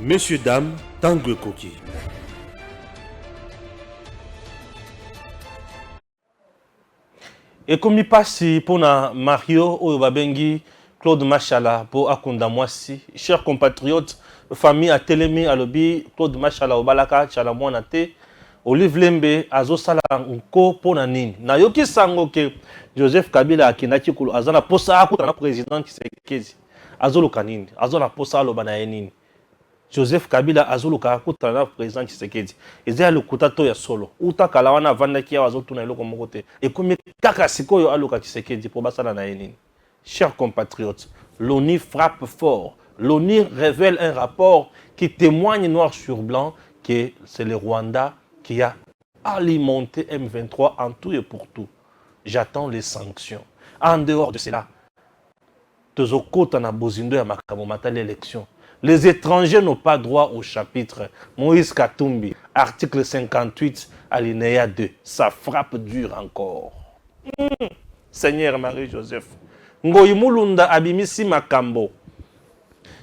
Messieurs, dames, Tanguy Koki. Et comme il passe pour Mario Oyobabengi, Claude Machala pour Akunda Mwasi, chers compatriotes, famille à Télémi, à Lobi, Claude Machala au Balaka, Chalamouanate, Olive Lembe, Azosala Nko pour Nanine. Nayoki Sango que Joseph Kabila Akinaki Kulu, Azana Posa Akutana président qui s'est Azolo Kanine, Azona Posa Lobanaenine. Joseph Kabila azuluka kutana président Tshisekedi ezali lokutato ya solo uta kala wana vandaki ya wazotuna eloko mokote ekomi kaka sikoyo aluka Tshisekedi pour basala na yenini. Chers compatriotes, l'ONU frappe fort. L'ONU révèle un rapport qui témoigne noir sur blanc que c'est le Rwanda qui a alimenté M23 en tout et pour tout. J'attends les sanctions. En dehors de cela, tozokota na bozindo ya makambo matali élection. Les étrangers n'ont pas droit au chapitre. Moïse Katumbi, article 58, alinéa 2. Ça frappe dur encore. Seigneur Marie-Joseph. Ngoyimulunda abimisi makambo.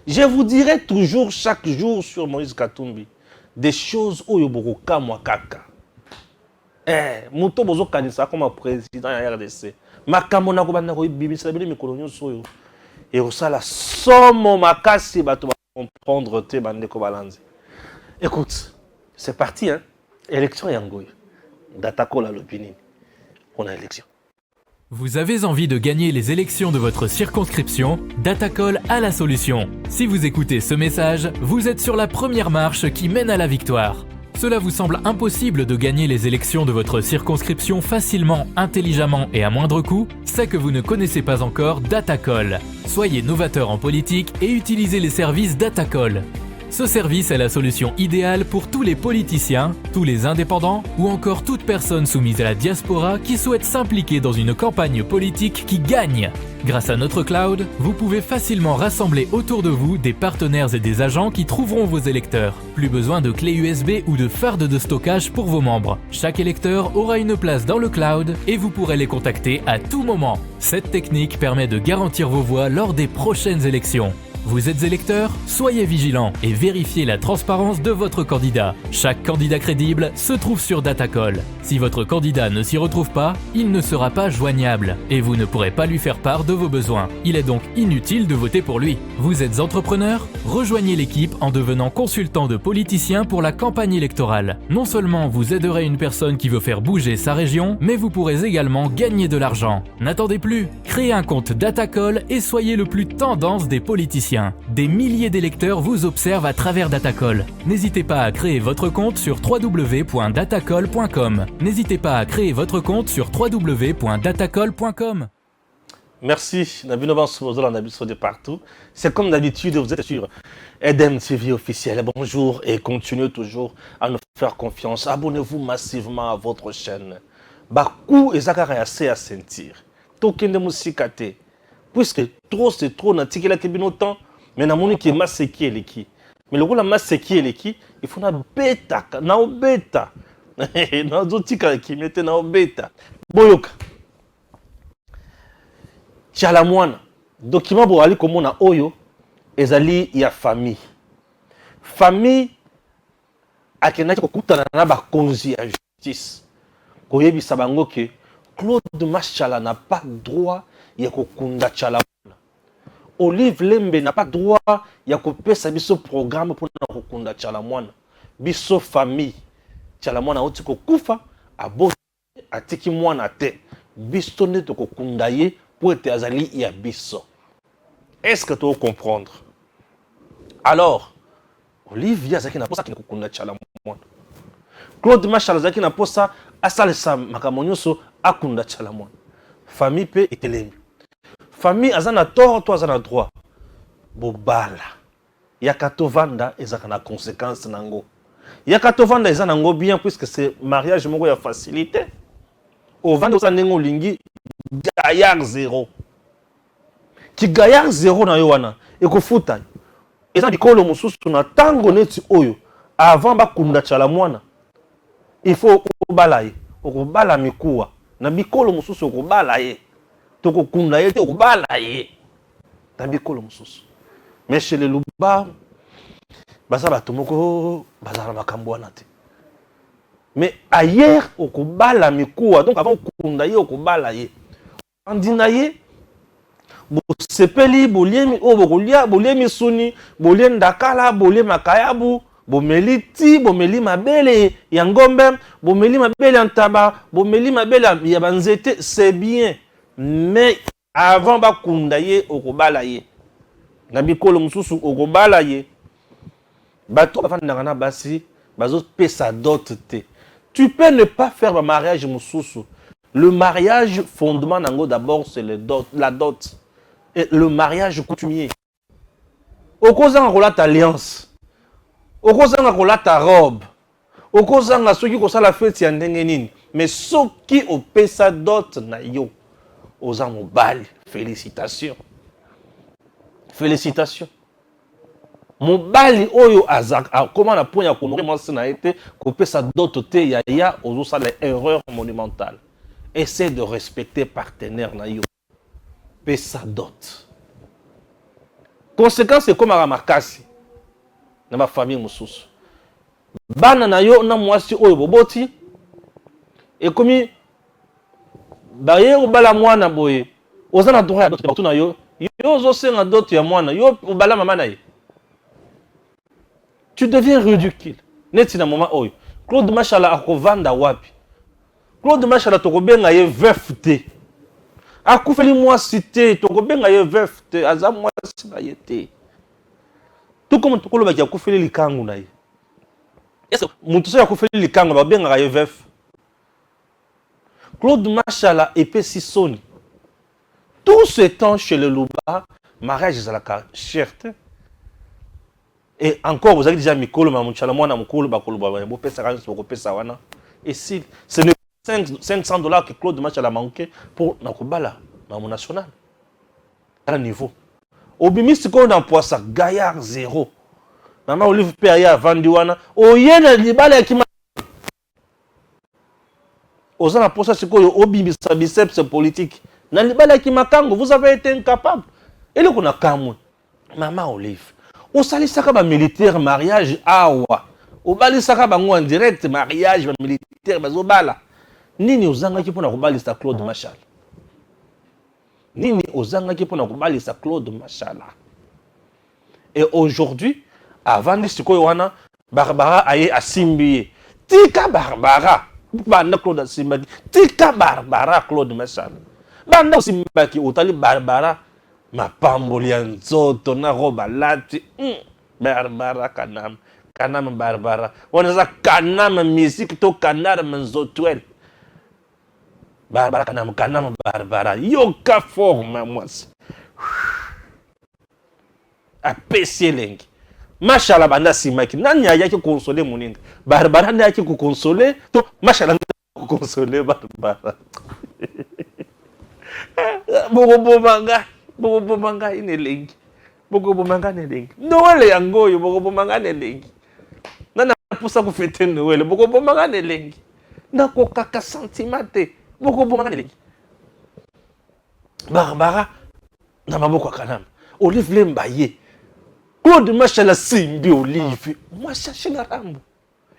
Je vous dirai toujours, chaque jour, sur Moïse Katumbi, des choses où yoboruka mwakaka. Muto bozo kanisa comme président ya RDC. Makambo na kobanda ko bibisa bili mikolonyo soyo. Et au sala somo makasi bato comprendre tes bandes kobalanzi. Écoute, c'est parti, hein. Élection Yangoy. Datako la l'opinion. On a élection. Vous avez envie de gagner les élections de votre circonscription? Datacol a la solution. Si vous écoutez ce message, vous êtes sur la première marche qui mène à la victoire. Cela vous semble impossible de gagner les élections de votre circonscription facilement, intelligemment et à moindre coût? C'est que vous ne connaissez pas encore Datacol. Soyez novateur en politique et utilisez les services Datacol. Ce service est la solution idéale pour tous les politiciens, tous les indépendants ou encore toute personne soumise à la diaspora qui souhaite s'impliquer dans une campagne politique qui gagne. Grâce à notre cloud, vous pouvez facilement rassembler autour de vous des partenaires et des agents qui trouveront vos électeurs. Plus besoin de clés USB ou de fardes de stockage pour vos membres. Chaque électeur aura une place dans le cloud et vous pourrez les contacter à tout moment. Cette technique permet de garantir vos voix lors des prochaines élections. Vous êtes électeur? Soyez vigilant et vérifiez la transparence de votre candidat. Chaque candidat crédible se trouve sur Datacol. Si votre candidat ne s'y retrouve pas, il ne sera pas joignable et vous ne pourrez pas lui faire part de vos besoins. Il est donc inutile de voter pour lui. Vous êtes entrepreneur? Rejoignez l'équipe en devenant consultant de politicien pour la campagne électorale. Non seulement vous aiderez une personne qui veut faire bouger sa région, mais vous pourrez également gagner de l'argent. N'attendez plus, créez un compte Datacol et soyez le plus tendance des politiciens. Des milliers d'électeurs vous observent à travers Datacol. N'hésitez pas à créer votre compte sur www.datacol.com. N'hésitez pas à créer votre compte sur www.datacol.com. Merci. De partout. C'est comme d'habitude, vous êtes sur Edem TV officiel. Bonjour et continuez toujours à nous faire confiance. Abonnez-vous massivement à votre chaîne. Bakou et Zakara assez à sentir. Token de musikate. Puisque trop c'est trop, n'a tiki la kebino temps. Mais na moni qui est maseki eleki. Mais le rôle la maseki eleki, il faut na bêta, na bêta. Na zotika qui mette na bêta. Boyoka. Chalamwana. Document bo ali comme na oyo ezali ya famille. Famille akenaki kokutana na ba konzi ya justice. Koyebisa bango ke Claude Machala n'a pas droit ya kokunda Chalamwana. Olive Lembe n'a pas droit ya kopesa biso programme pour na kokunda Chalamwana. Biso famille. Chalamwana oti kokufa abo atiki mwana te. Biso ne to kokunda ye pour être azali ya biso. Est-ce que tu vas comprendre? Alors, Olive yazaki na posa ki kokunda Chalamwana. Claude Machala zaki na posa asalisa makamonyoso akunda Chalamwana. Famille pe etelemi. Famille azana tort, toi azana droit. Bobala. Yakatovanda ezaka na conséquence nango. Yakatovanda ezana nango bien puisque c'est mariage moko ya facilité. Au vanda osanengo lingi gaillard zéro. Ki gaillard zéro na yo wana ekofuta. Eza bikolo mususu na tango neti oyo avant bakunda Chalamwana. Il faut obala ye. Okobala mikuwa. Na bikolo mususu okobala ye. Toko kunda ye te okobala ye. Na bikolo mususu. Mais chez les Louba, baza bato moko bazala makambo wana te. Mais ailleurs okobala mikuwa, donc avant okunda ye okobala ye. Andina ye bosepeli boliemi o bokolia boliemi suni bolie ndakala bolie makayabu bomeli ti bomeli mabele ya ngombe bomeli mabele ya ntaba bomeli mabele ya banzete, c'est bien, mais avant bakunda ye okobala ye na bikolo mususu okobala ye bato bafandaka na basi bazo pesa dot te. Tu peux ne pas faire un mariage mususu. Le mariage fondement nango d'abord c'est le dot, la dot. Et le mariage coutumier. Okozanga kolata alliance. Okozanga kolata robe. Okozanga soki kosala fête ya ndenge nini. Mais soki opesa dot na yo oza mobali. Félicitations. Félicitations. Mobali oyo azaka comment na point ya konore mwasi na été kopesa dot te ya ozo sala erreur monumentale. Essaie de respecter partenaire na yo. Pesa dot. Conséquence c'est comme à makasi na ma famille mususu. Bana na yo na mwasi oyo boboti et comme baye obala mwana boye ozana droit ya dot na yo yo zo senga dot ya mwana yo obala mama na ye. Tu deviens ridicule. Neti na moment oyo Claude Machala akovanda wapi? Claude Machala tokobenga ye veuf te. Akufeli mwasi te, tokobenga ye veuf te, aza mwasi na ye te. Tout comme tokolo baki akufeli likangu na ye. Est-ce que mutu so akufeli likangu babenga ye veuf? Claude Machala epesi soni. Tout ce temps chez le Louba, mariage ezalaka cher te. Et encore, vous avez déjà mikolo mamuchala mwana mukolo bakolo baba bo pesa kanyo boko pesa wana. Et si ce n'est pas $500 que Claude Machala a manqué pour nakobala na mon national. À niveau. Obimisi ko na poisa gaillard zéro. Maman Olive Peya vandi wana. Oyena libala ki Ozana poisa sikoyo obimisa biceps politique. Na libala ki makango, vous avez été incapable. Et le kona kamwe. Maman Olive. Osalisaka ba militaire mariage awa. Obalisaka bango en direct mariage ba militaire bazobala. Nini ozanga ki pona kobalisa Claude Machala? Nini ozanga ki pona kobalisa Claude Machala? Et aujourd'hui, avant de sikoyo wana Barbara aye asimbiye. Tika Barbara. Banda Claude asimbaki. Tika Barbara Claude Machala. Banda simbaki otali Barbara. Ma pamboli ya nzoto na roba lati. Barbara kanam. Kanam Barbara. Wanaza kanam musique to kanar manzotwel. Barbara kanam Barbara. Yoka forme mwasi. Apesi lengi. Machala banda simaki. Nani yaki consoler moninga. Barbara nani yaki consoler. To Machala nani consoler Barbara. Bogo manga. Bogo manga inelengi. Bogo manga nelengi. Noele yangoyo bogo manga nelengi. Nana pusa ku fete Noele bogo manga nelengi. Nako kaka sentimate bogo manga nelengi. Barbara na maboko kanam. Olive Lembaye. Claude Machala simbi Olive. Moi cherche na rambo.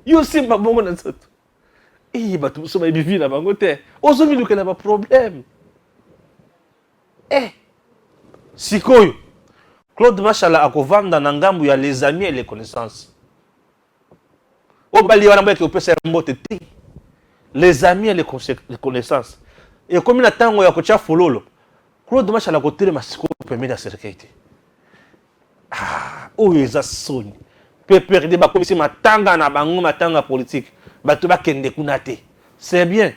Yo simba bongo na nzoto. Batu so ba bivi na bango te. Ozo miluka na ba problème. Sikoyo Claude Machala akovanda na ngambu ya les amis et les connaissances. Obali wana mbeki opesa mbote ti. Les amis et les connaissances. Et comme na tango ya kocha fololo. Claude Machala kotelema masiko pembe na serikete. Oyo eza soni. Pe perdre ba komisi matanga na bango matanga politique. Bato ba kende kuna te. C'est bien.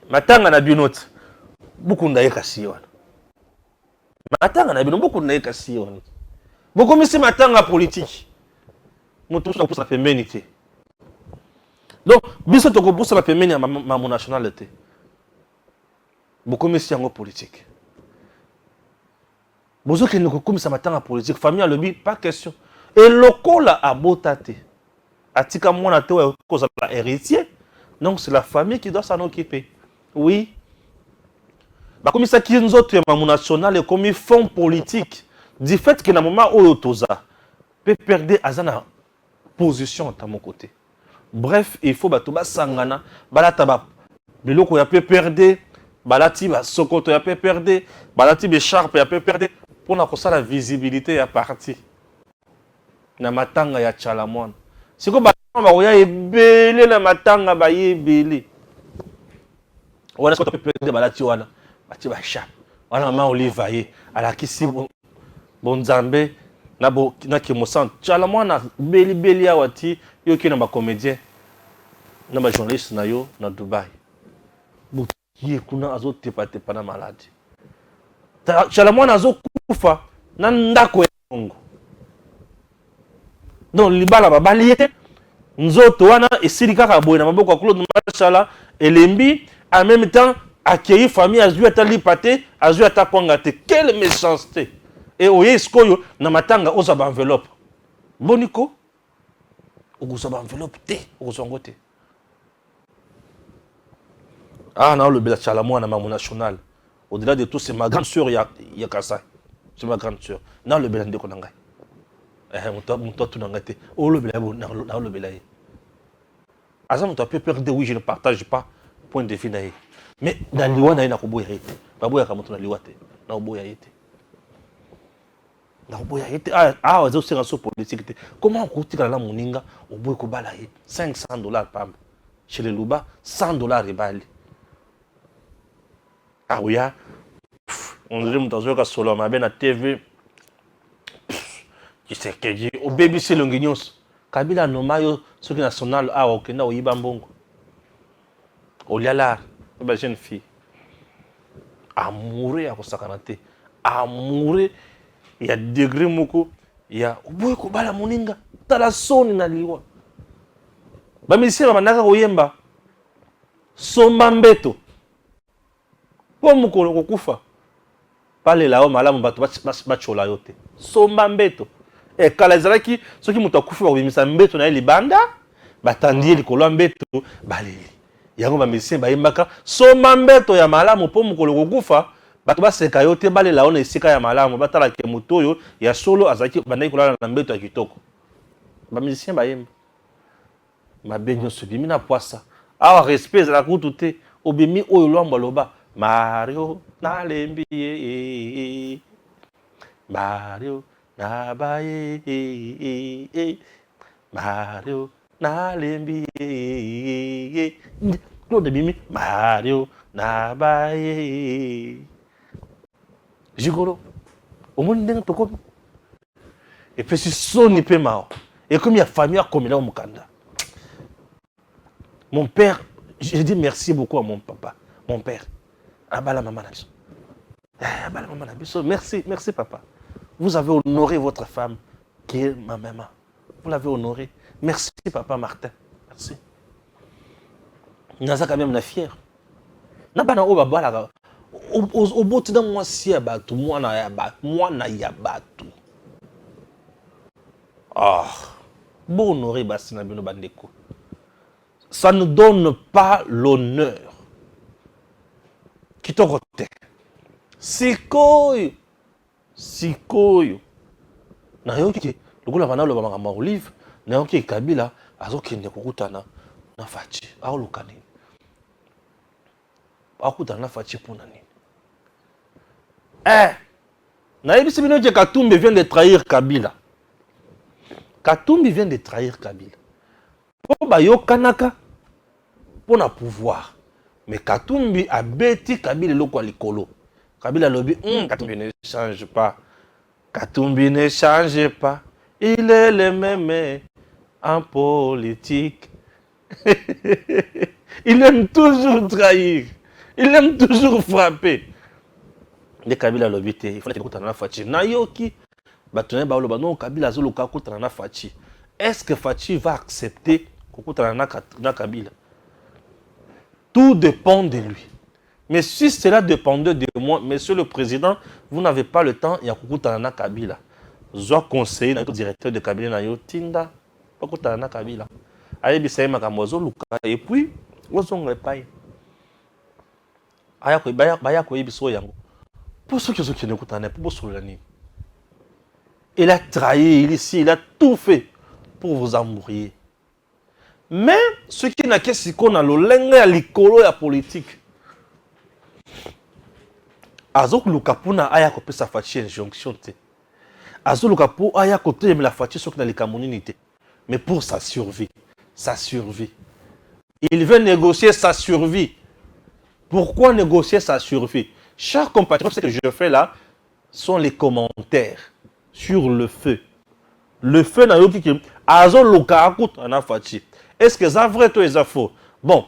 Matanga na binote. Bukunda yekasi wana. Matanga na bino beaucoup na yekasi wana. Boko misi matanga politique. Mutu so pour pembeni te. Donc biso to ko pour pembeni ya ma nationalité. Boko misi yango politique. Bozo ke ndiko komisa matanga politique famille alobi pas question. Et lokola abotate. Atika mwana te wa koza la héritier. Donc c'est la famille qui doit s'en occuper. Oui. Comme ça qui nous autres mon national et comme fonds politique du fait que na moment oyo toza PPRD azana position à mon côté. Bref, il faut batuba sangana, balataba, biloko ya PPRD, balati ba sokoto ya PPRD, balati be sharp ya PPRD, pour na kosa la visibilité ya parti. Na matanga ya Chalamwana. Siko ba ya ebele na matanga ba yebele. Wana sokoto PPRD balati wana, bati ba sharp. Wana mama Oliva ye, alakisi bonzambe. Na Kemosan, Chalamwana beli awati yo ki na ba comédien na ba journaliste na yo na Dubai. Buki kuna azo tepa na malade. Chalamwana azo kufa na ndako ya Kongo. Donc libala ba baliete nzoto wana esili kaka boye na maboko ya Claude Machala elembi en même temps accueillir famille azui ata lipate azui ata kwangate. Quelle méchanceté! Et oye skoyo na matanga oza ba enveloppe. Boniko oza ba enveloppe te ozongo te. Ah non le bela Chalamwana na mon national. Au-delà de tout c'est ma grande sœur ya Kasai. C'est ma grande sœur. Na le bela ndeko nanga. Mon tout nanga te. O le bela na le bela. Asa mon peu peur de oui je ne partage pas point de vue na. Mais dans liwa na ko boya été. Ba boya ka moto na liwa te. Na boya été. Politique. Comment on coûte la moninga au bout de $500 par chez les Luba, $100 et bali. Ah oui, on dirait dans un cas solo, ma ben à TV. Qui sais que dit au BBC Longuignos. Kabila Nomayo, ce qui est national, ah ok, na Oyibambongo. Oliala, ma jeune fille. Amoureux à Kosakanate. Amoureux. Il y a degré moko, il y a oboy ko bala moninga, tala soni na liwa. Ba misi ba manaka koyemba. Somba mbeto. Po mukolo kokufa. Pale lao malamu bato bachola yote. Somba mbeto. E kala ezalaki soki muto akufa ba bimisa mbeto na libanda, batandi likolo mbeto baleli. Yango ba misi ba yembaka somba mbeto ya malamu po mukolo kokufa. Bato baseka yo te balela ona esika ya malamu batala ke moto oyo ya solo azaki bandai kolala na mbeto ya kitoko. Ba musicien bayemba. Mabenyo sobimi na poisa. Awa respect la kutu te obimi oyo lwamba loba Mario na lembi Mario na baye Mario na lembi Claude bimi Mario na baye Jigoro, au monde n'est pas comme. Et puis si son n'est pas mort. Et comme il y a famille à communier au Mukanda. Mon père, j'ai dit merci beaucoup à mon papa, mon père. Abala maman Nabiso. Abala maman Nabiso. Merci, merci papa. Vous avez honoré votre femme, qui est ma maman. Vous l'avez honorée. Merci papa Martin. Merci. Naza quand même fier. Nabana o babala. Au bout de moi, si y a bateau, moi, y a bateau. Ah, bon, honoré Bassina Bino Bandeko. Ça ne donne pas l'honneur. Qui t'en côté? Sikoyo. Na yoki, le goût la vana le bama olive, na yoki Kabila, azoki ne kokutana na fachi, au lukani. Akutana na fachi pour nani. Naïbi Sibino dit que Katumbi vient de trahir Kabila. Katumbi vient de trahir Kabila. Pour Bayo Kanaka, pour le pouvoir. Mais Katumbi a bêti Kabila le Likolo. Kabila lobby, Katumbi ne change pas. Katumbi ne change pas. Il est le même en politique. Il aime toujours trahir. Il aime toujours frapper. Les Kabila lobité, il faut que tu aies Fachi. Nayoki, Batoné Baoloba, non, Kabila Zoluka Koutana Fachi. Est-ce que Fachi va accepter Koutana Kabila? Tout dépend de lui. Mais si cela dépendait de moi, monsieur le président, vous n'avez pas le temps, il y a Koutana Kabila. Je dois conseiller le directeur de Kabila Nayo Tinda, Koutana Kabila. Aïe Bissaï Makamozo Luka, et puis, vous en repaille. Aïe Baya Koye Bisso Yango. Pour ceux qui ne écoutent pas, pour ceux qui Il a trahi ici, il a tout fait pour vous embrouiller. Mais ce qui n'a qu'à ce qu'on a l'olenge à l'écolo et à politique. Azok Lukapuna aya kope sa fachi injonction te. Azok Lukapu aya kote la fachi sok na likamunité. Mais pour sa survie. Sa survie. Il veut négocier sa survie. Pourquoi négocier sa survie? Chers compatriotes, ce que je fais là sont les commentaires sur le feu. Le feu n'a yoki ki Azok Lukaku na fachi. Est-ce que c'est vrai ou c'est faux? Bon,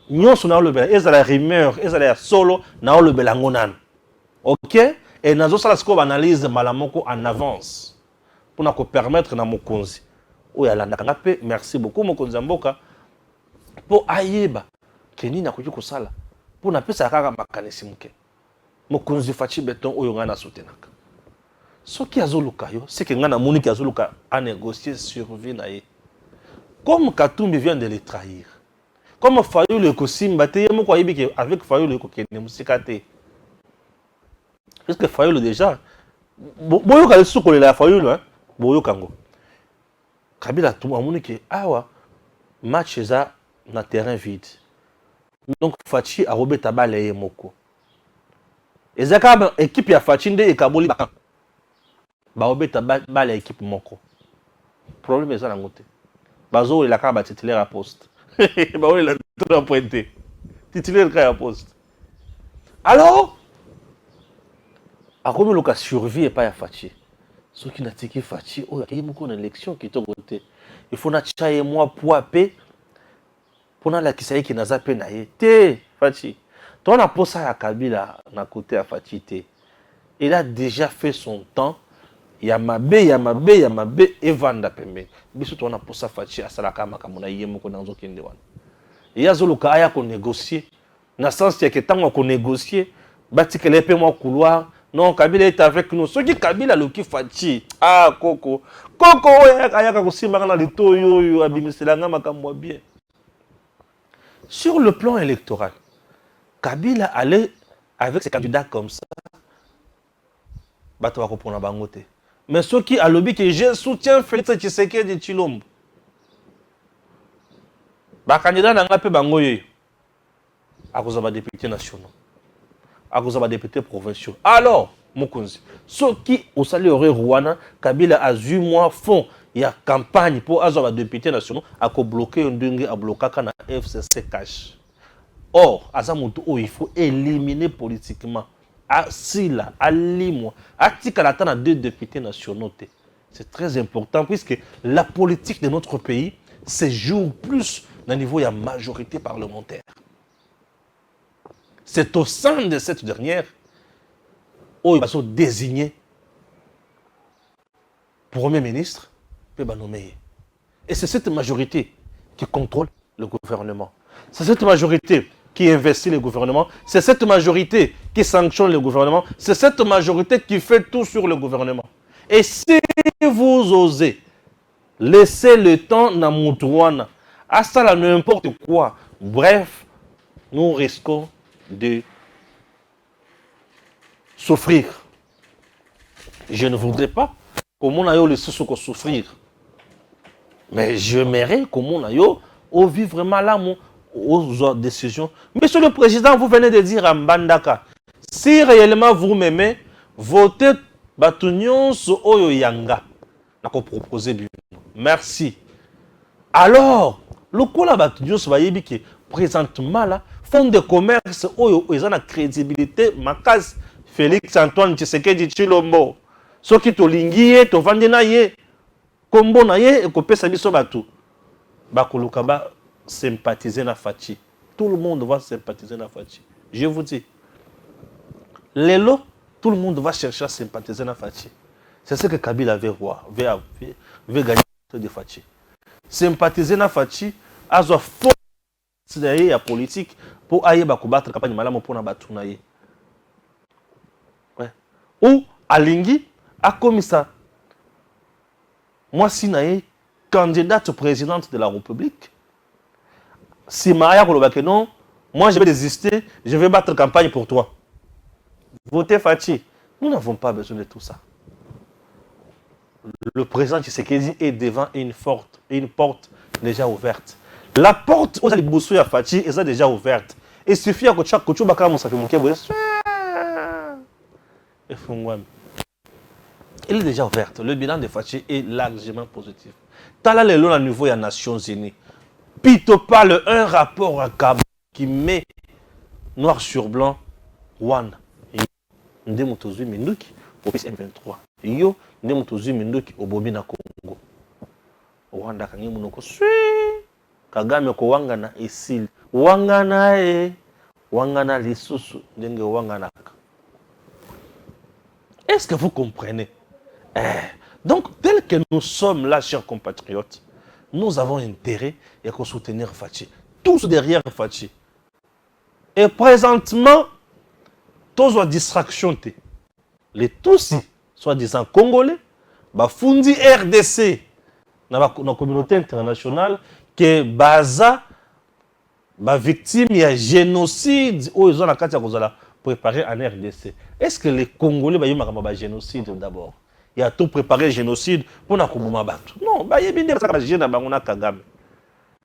nous sommes le bel, est-ce la rumeur, est-ce la solo, na le belangonan. Ok? Et nous avons analyse malamoko en avance pour nous permettre na mokonzi. Oya la merci beaucoup mokonzi mboka pour ayeba keni na kuki kusala pour na pesa kaka makanisi muke. Mokonzi fachi beton oyo ngana soutenaka. Ce qui azoluka yo, c'est que ngana moni ki azoluka a négocier survie na ye. Comme Katumbi vient de les trahir. Comme Fayou le Kosimba, avec Fayou le Kokene Musikate. Parce que Fayou déjà. Boyo ka souko la Fayou hein. Boyo kango. Kabila tout amoni ke awa match za na terrain vide. Donc Fachi a robé tabale moko. Ezaka équipe ya Fachi nde ekaboli bakan. Ba robé tabale équipe moko. Problème ça na ngote. Bazo il a quand même titulaire à poste. Bazo il a tout pointé. Titulaire à poste. Alors, à combien le cas survie et pas à Fachi. Ceux qui n'ont pas Fachi, oh il y a beaucoup d'élections qui sont côté. Il faut na chaye moi pour paix. Pour na la kisaï qui n'a pas peine naïe. Té Fachi. Toi on a posé à Kabila na côté à Fachi té. Il a déjà fait son temps. Yamabe, et Vanda Pembe. Biso on a pour ça Fachi à Salakama Kamuna Yemoko Nanzo Kindewan. Et Yazoluka Aya qu'on négocie. Dans le sens que tant qu'on négocie, bâti que les paiements couloir. Non, Kabila est avec nous. Ce qui Kabila le qui Fachi. Ah, Coco. Coco, Aya Kosimba na lito yo abimisela makamwa bien. Sur le plan électoral, Kabila allait avec ses candidats comme ça. Bato va comprendre bangote. Mais ceux qui a lobby que je soutiens Félix Tshisekedi de Chilombo. Ba candidat na ngape bangoye. A cause des députés nationaux. A cause des députés provinciaux. Alors, Mokonzi, ceux qui au salaire Rwanda, Kabila a 8 mois fond, il y a campagne pour avoir des députés nationaux à bloquer un dingue à bloquer na FCC cash. Or, Azamuto, il faut éliminer politiquement. À Sila, à Limo, à Tikalatan, à 2 députés nationaux. C'est très important puisque la politique de notre pays se joue plus au niveau de la majorité parlementaire. C'est au sein de cette dernière où ils sont désignés Premier ministre, puis nommé. Et c'est cette majorité qui contrôle le gouvernement. C'est cette majorité qui investit le gouvernement, c'est cette majorité qui sanctionne le gouvernement, c'est cette majorité qui fait tout sur le gouvernement. Et si vous osez laisser le temps dans Moutouana, à ça n'importe quoi, bref, nous risquons de souffrir. Je ne voudrais pas que mon aïe le souffrir. Mais j'aimerais que mon aïe vivre vraiment là aux décisions. Monsieur le Président, vous venez de dire à Mbandaka, si réellement vous m'aimez, votez Batunion sur Oyo Yanga. Merci. Alors, le coup là, Batunion sur Bayebi qui présentement là, fonds de commerce Oyo, ils ont la crédibilité, ma case Félix Antoine Tshisekedi Tshilombo. Ce qui te linguier, te vendre naie, combo naie, et copier sa biso batu. Bakulukaba sympathiser na Fachi. Tout le monde va sympathiser na Fachi. Je vous dis. Lélo, tout le monde va chercher à sympathiser na Fachi. C'est ce que Kabila veut voir, veut gagner de Fachi. Sympathiser na Fachi, a une force derrière la politique pour aller combattre la campagne malamu pour na batu naie. Ouais. Ou Alingi a commis ça. Moi, si naie candidate présidente de la République, si Maria Kolobake non, moi je vais désister, je vais battre campagne pour toi. Votez Fachi. Nous n'avons pas besoin de tout ça. le président Tshisekedi est devant une porte déjà ouverte. La porte aux Aliboussou à Fachi est déjà ouverte. Il suffit à chaque couture bakara musafi mukebo. Il est déjà ouverte. Le bilan de Fachi est largement positif. Tala le long à niveau des Nations Unies. Pito parle un rapport à Kaba qui met noir sur blanc Rwanda. Ndemo tozui minduki au M23. Yo ndemo tozui minduki au Bobi na Congo. Rwanda kangi munoko sui. Kagame ko wangana esili. Wangana lisusu ndenge wangana. Est-ce que vous comprenez? Donc, tel que nous sommes là, chers compatriotes, nous avons intérêt à soutenir Fachi. Tous derrière Fachi. Et présentement, tous ont distraction. Les tous, soi-disant congolais, Bafundi RDC, dans la communauté internationale, que Baza, victime de génocide, où ils ont la carte à préparer en RDC. Est-ce que les Congolais ont un génocide d'abord? Il y a tout préparé le génocide pour nous battre. Non,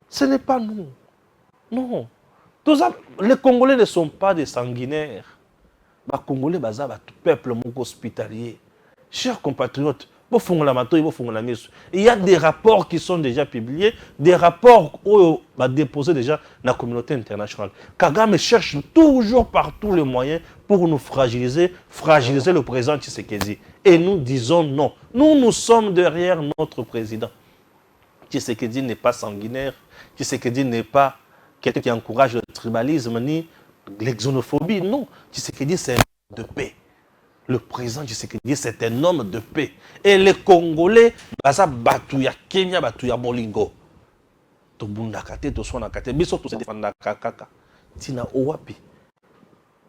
ce n'est pas nous. Non. Les Congolais ne sont pas des sanguinaires. Les Congolais sont un peuple hospitalier. Chers compatriotes, il y a des rapports qui sont déjà publiés, des rapports déposés déjà dans la communauté internationale. Kagame cherche toujours par tous les moyens pour nous fragiliser le président Tshisekedi. Et nous disons non. Nous sommes derrière notre président. Tshisekedi n'est pas sanguinaire. Tshisekedi n'est pas quelqu'un qui encourage le tribalisme ni l'exonophobie. Non. Tshisekedi, c'est un homme de paix. Le président Tshisekedi, c'est un homme de paix. Et les Congolais, baza batuya Kenya, batuya Bolingo.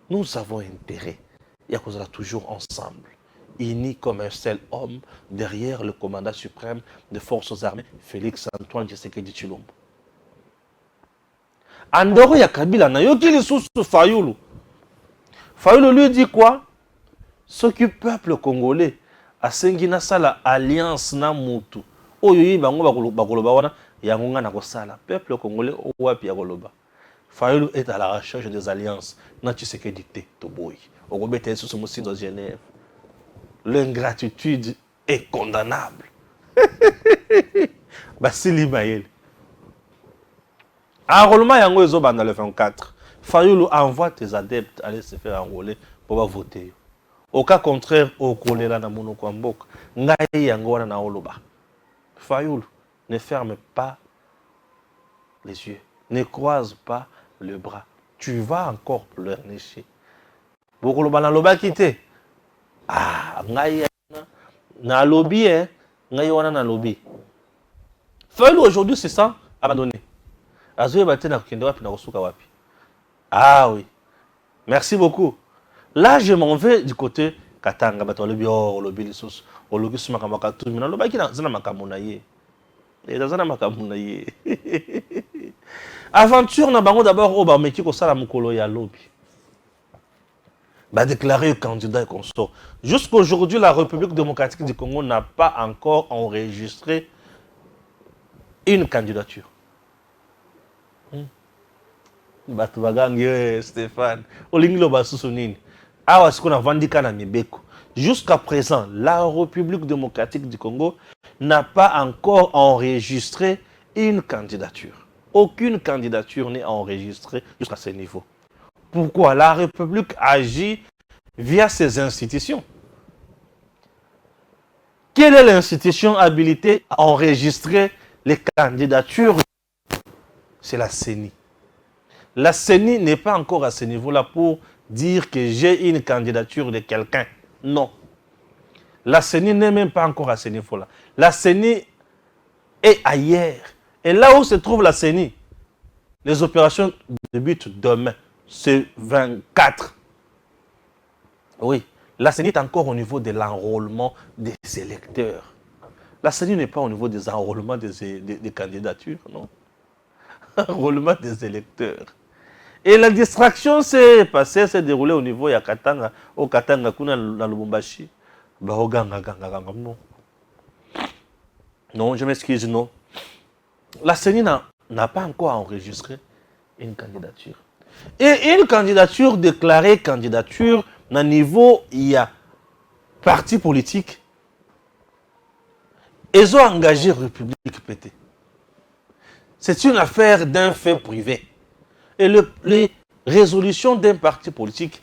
Nous avons intérêt. Et à cause de toujours ensemble, unis comme un seul homme, derrière le commandant suprême des forces armées, Félix Antoine Tshisekedi Tshilombo. Andoro ya Kabila na yokili susu Fayulu. Fayulu lui dit quoi? Ce que le peuple congolais a sengi na sala alliance na mutu. Oyo yi bango bakoloba wana yango na kosala. Peuple congolais owapi ya koloba. Fayulu est à la recherche des alliances. Na Tshisekedi te toboy. Okobete susu musi de Genève. L'ingratitude est condamnable. Basili Mayele. Enrôlement yango ezoba dans le 24. Fayulu envoie tes adeptes aller se faire enrôler pour voter. Au cas contraire, au kolela na monoko mboka, ngai yango wana na oloba. Fayulu, ne ferme pas les yeux, ne croise pas le bras. Tu vas encore pleurnicher. Bokoloba na loba kité. Ah, ngai na lobby ngai wana na lobby. Fayulu aujourd'hui se sent abandonné. Azoye baté na kende wapi na kosuka wapi. Ah oui. Merci beaucoup. Là, je m'en vais du côté Katanga, Aventure na bango d'abord au Bameki ko sala mukolo ya lobby. Déclarer candidat et consort. Jusqu'aujourd'hui, la République démocratique du Congo n'a pas encore enregistré une candidature. Stéphane, Olinglo Basusunini. Jusqu'à présent, la République démocratique du Congo n'a pas encore enregistré une candidature. Aucune candidature n'est enregistrée jusqu'à ce niveau. Pourquoi? La République agit via ses institutions. Quelle est l'institution habilitée à enregistrer les candidatures? C'est la CENI. La CENI n'est pas encore à ce niveau-là pour dire que j'ai une candidature de quelqu'un. Non. La CENI n'est même pas encore à ce niveau-là. La CENI est ailleurs. Et là où se trouve la CENI, les opérations débutent demain, c'est 24. Oui, la CENI est encore au niveau de l'enrôlement des électeurs. La CENI n'est pas au niveau des enrôlements des candidatures, non. Enrôlement des électeurs. Et la distraction s'est passée, s'est déroulée au niveau de Katanga, au Katanga, dans Lubumbashi. Non. Non, je m'excuse, non. La CENI n'a pas encore enregistré une candidature. Et une candidature déclarée candidature, à niveau, il y a parti politique. Ils ont engagé République PT. C'est une affaire d'un fait privé. Et les résolutions d'un parti politique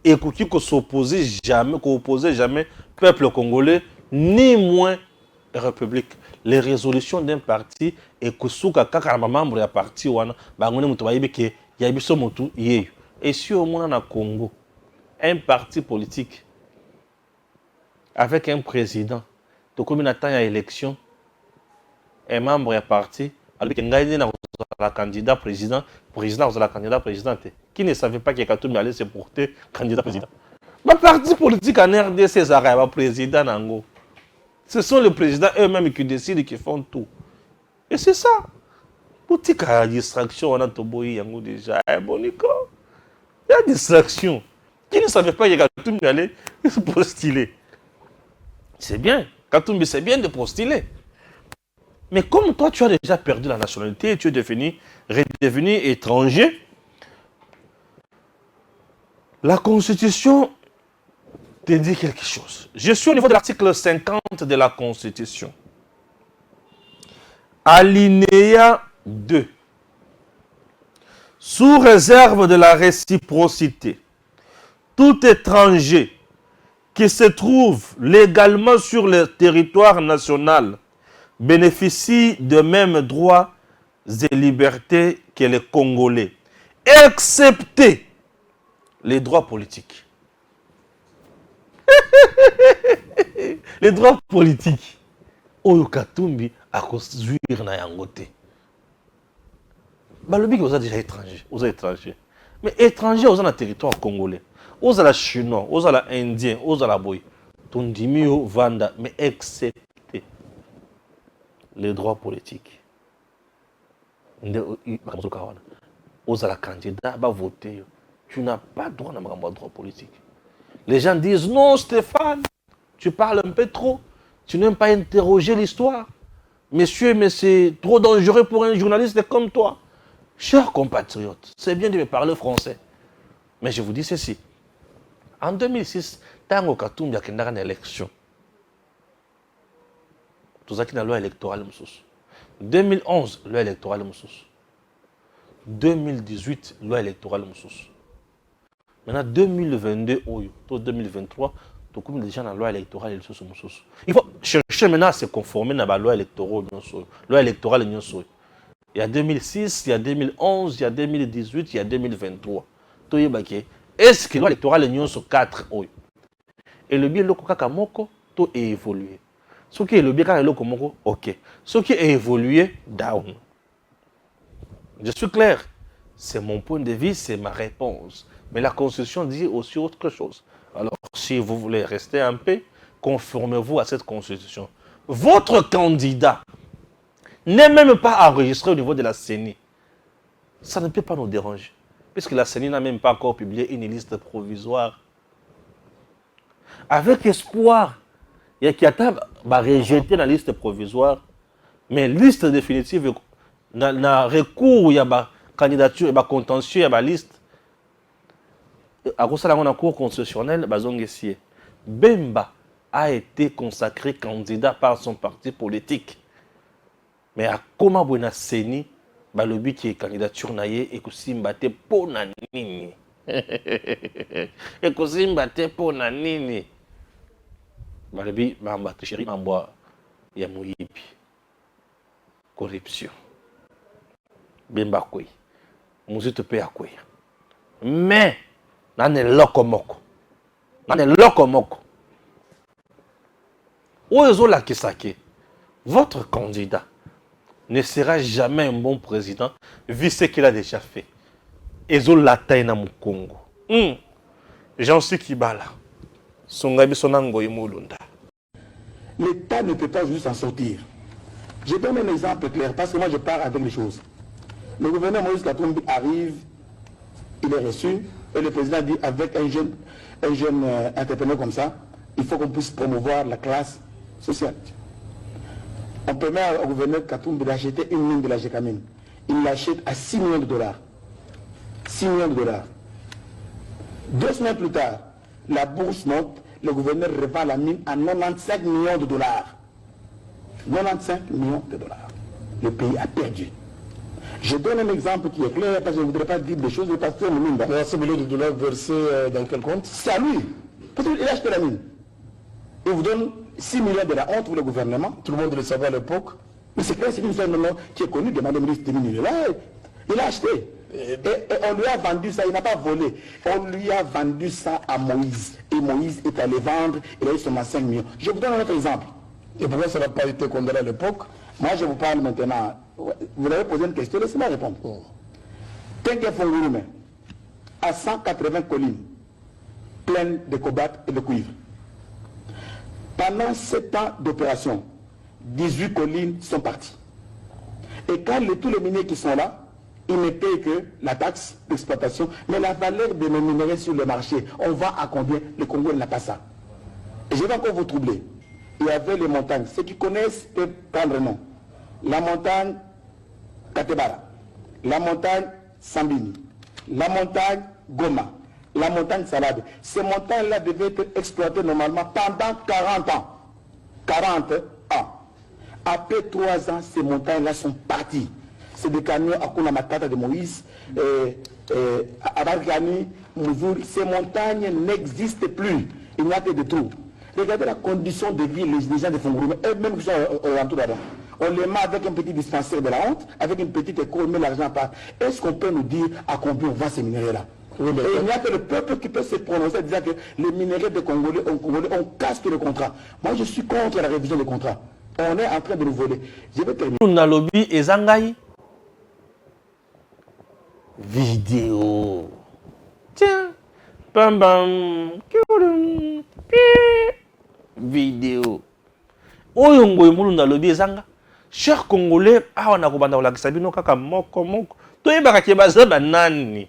et qui s'opposait jamais peuple congolais, ni moins République. Les résolutions d'un parti et que souka kaka membre ya parti wana bangone muto bayibe ke ya biso mutu yeyo. Et si au monde na Congo, un parti politique avec un président, de combien de temps il y a élection, un membre ya parti, alors que ngaïne na la candidat président ou la candidat présidente, qui ne savait pas que Katumbi allait se porter candidat président. Le parti politique en RDC, c'est le président Nango. Ce sont les présidents eux-mêmes qui décident, qui font tout. Et c'est ça. Boutique à distraction, on a Toboyi Yango déjà. Bonico. Il y a distraction. Qui ne savait pas que Katumbi allait se postuler. C'est bien. Katumbi, c'est bien de postuler. Mais comme toi, tu as déjà perdu la nationalité et tu es redevenu étranger, la Constitution te dit quelque chose. Je suis au niveau de l'article 50 de la Constitution. Alinéa 2. Sous réserve de la réciprocité, tout étranger qui se trouve légalement sur le territoire national bénéficie de mêmes droits et libertés que les Congolais, excepté les droits politiques. Les droits politiques. Oyo Katumbi a construit na yangote. Balobi vous êtes déjà étranger, vous êtes étranger. Mais étranger vous êtes dans le territoire congolais. Vous êtes chinois, vous êtes indien, vous êtes boy. Tondimio vanda mais excepté les droits politiques. Vous êtes candidat, va voter. Tu n'as pas droit à un droit politique. Les gens disent non Stéphane, tu parles un peu trop, tu n'aimes pas interroger l'histoire. Monsieur, mais c'est trop dangereux pour un journaliste comme toi. Chers compatriotes, c'est bien de me parler français. Mais je vous dis ceci. En 2006, Tango Katumbi a une élection. Tout ça qui est la loi électorale. 2011, loi électorale. 2018, loi électorale. Maintenant, 2022, 2023, tout comme déjà dans la loi électorale. Il faut chercher maintenant à se conformer à la loi électorale. Il y a 2006, il y a 2011, il y a 2018, il y a 2023. Est-ce que la loi électorale est sur 4 ans? Et le bien le kakamoko, tout est évolué. Ce qui est le bien le komoko, ok. Ce qui est évolué, down. Je suis clair. C'est mon point de vue, c'est ma réponse. Mais la Constitution dit aussi autre chose. Alors, si vous voulez rester en paix, conformez-vous à cette Constitution. Votre candidat n'est même pas enregistré au niveau de la CENI. Ça ne peut pas nous déranger. Puisque la CENI n'a même pas encore publié une liste provisoire. Avec espoir, il y a qui attend rejeter la liste provisoire. Mais liste définitive, na recours, il y a candidature, il y a contentieux, il y a liste. À cause de la cour constitutionnelle, Bemba a été consacré candidat par son parti politique. Mais à comment vous CENI, le but qui est candidature naïe et que Simbate pour nanini. Et que Simbate pour nanini. Le but, c'est chéri, il y a mouyibi. Corruption. Bemba koi. Mouzi te paye à quoi. Mais, nane lokomoko. Nane lokomoko. Oezo la kisake. Votre candidat ne sera jamais un bon président vu ce qu'il a déjà fait. Ezo la taille na Congo. J'en suis Kibala. Songabi sonango imulunda. L'État ne peut pas juste s'en sortir. Je donne un exemple clair parce que moi je pars avec les choses. Le gouverneur Moïse Katumbi arrive, il est reçu, et le président dit avec un jeune entrepreneur comme ça, il faut qu'on puisse promouvoir la classe sociale. On permet au gouverneur Katumbi d'acheter une mine de la Gécamine. Il l'achète à 6 millions de dollars. 6 millions de dollars. 2 semaines plus tard, la bourse monte, le gouverneur revend la mine à 95 millions de dollars. 95 millions de dollars. Le pays a perdu. Je donne un exemple qui est clair, parce que je ne voudrais pas dire des choses, parce que le mine... 96 millions de dollars versés dans quel compte? C'est à lui. Parce qu'il a acheté la mine. Il vous donne 6 millions de la honte pour le gouvernement. Tout le monde le savait à l'époque. Mais c'est clair, c'est une seule nom qui est connu de Madame le ministre des Mines. Là, il a acheté. Et on lui a vendu ça, il n'a pas volé. On lui a vendu ça à Moïse. Et Moïse est allé vendre, il a eu seulement 5 millions. Je vous donne un autre exemple. Et pourquoi ça n'a pas été condamné à l'époque? Moi, je vous parle maintenant. Vous avez posé une question, laissez-moi répondre. Tenke Fongurume, à 180 collines, pleines de cobalt et de cuivre. Pendant 7 ans d'opération, 18 collines sont parties. Et quand tous les miniers qui sont là, ils ne payent que la taxe d'exploitation, mais la valeur de nos minéraux sur le marché, on vend à combien? Le Congo n'a pas ça. Et je vais encore vous troubler. Il y avait les montagnes. Ceux qui connaissent peuvent prendre nom. La montagne Katebara, la montagne Sambini, la montagne Goma, la montagne Salade. Ces montagnes-là devaient être exploitées normalement pendant 40 ans. 40 ans. Après 3 ans, ces montagnes-là sont parties. C'est des camions à Kuna Matata de Moïse, Abargani, Mouzour. Ces montagnes n'existent plus. Il n'y a que des trous. Regardez la condition de vie des gens de Fongourou, eux-mêmes qui sont autour là-bas. On les met avec un petit dispensaire de la honte, avec une petite école, on met l'argent par. Est-ce qu'on peut nous dire à combien on vend ces minéraux-là? Oui, et il n'y a que le peuple qui peut se prononcer en disant que les minéraux des Congolais, on casse le contrat. Moi, je suis contre la révision des contrats. On est en train de nous voler. Je vais terminer. Nalobi ezangai vidéo. Tiens. Bam bam. Vidéo. Oyo ngoy mulu nalobi ezanga. Chers Congolais, awa na kobanda olakisa bino kaka moko moko. Toyebaka ke baza banani.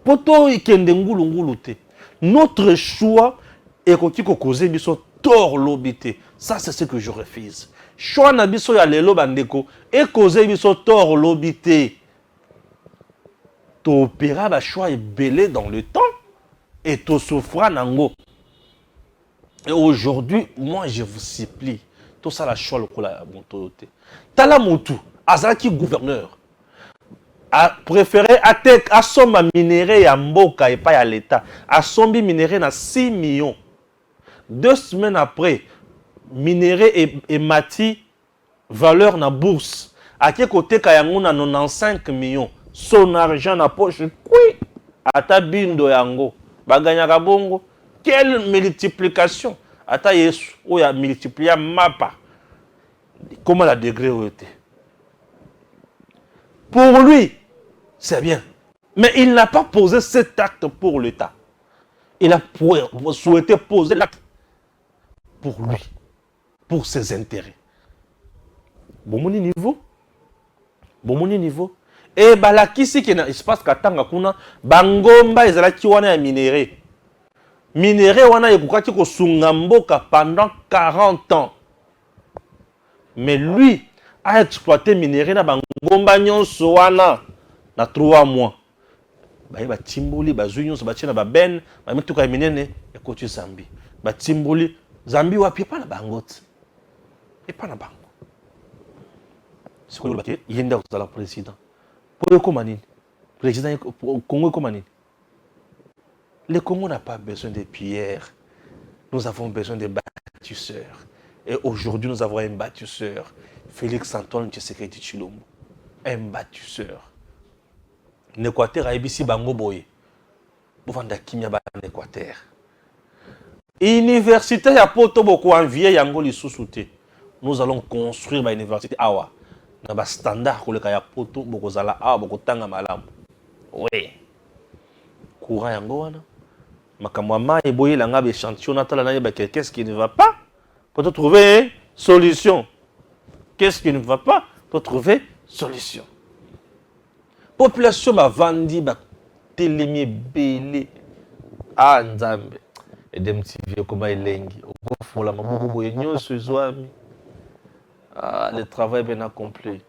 Poto ikende ngulu ngulu te. Notre choix est qu'on cause biso tort lobité. Ça c'est ce que je refuse. Choix na biso ya lelo bandeko et cause biso tort lobité. To opéra ba choix est belé dans le temps et to souffra nango. Et aujourd'hui, moi je vous supplie, tout ça la choix le kola bontoté. Tala mutu azaki gouverneur a préféré à somba minéré ya mboka et pas à l'état. A sombi minéré na 6 millions. 2 semaines après, minéré et mati valeur na bourse. À quel côté kayango na 95 millions. Son argent na poche, oui. Ata bindo yango. Baganya bongo. Quelle multiplication. Ata yesu. Oya multiplier mapa. Comment la degré où était. Pour lui, c'est bien. Mais il n'a pas posé cet acte pour l'État. Il a souhaité poser l'acte pour lui, pour ses intérêts. Bon niveau. Bon niveau. Et balakisi qui na espace katanga kuna bangomba ezalaki wana ya minéré. Minéré wana ekokaki ko sunga mboka pendant 40 ans. Mais lui a exploité minéré na bangomba nyonso wana na 3 mois. Ba timboli bazui nyonso ba tina ba ben ba mituka minene ekoti Zambie. Ba timboli Zambie wapi pa na bangote. Et pas na bango. C'est quoi le yenda au président. Pour comment nini? Président Congo comment nini? Le Congo n'a pas besoin de pierres. Nous avons besoin de bâtisseurs. Et aujourd'hui, nous avons un bâtisseur. Félix Antoine Tshisekedi Tshilombo. Un bâtisseur. L'Équateur a ici bango boye. Pour vendre kimia ba l'Équateur. Université ya poto boko envier yango li sous-souté. Nous allons construire ma université awa. Na ba standard ko le kaya poto boko zala awa boko tanga malamu. Oui. Courant yango wana. Makamwa mai boye la nga be échantillon natala na yeba qu'est-ce qui ne va pas pour trouver une solution. Qu'est-ce qui ne va pas pour trouver solution. Population ba vandi ba telemi belé ah nzambe et dem TV comme elengi okofola mamoko boye nyonso ezwami Ah, le travail bien accompli.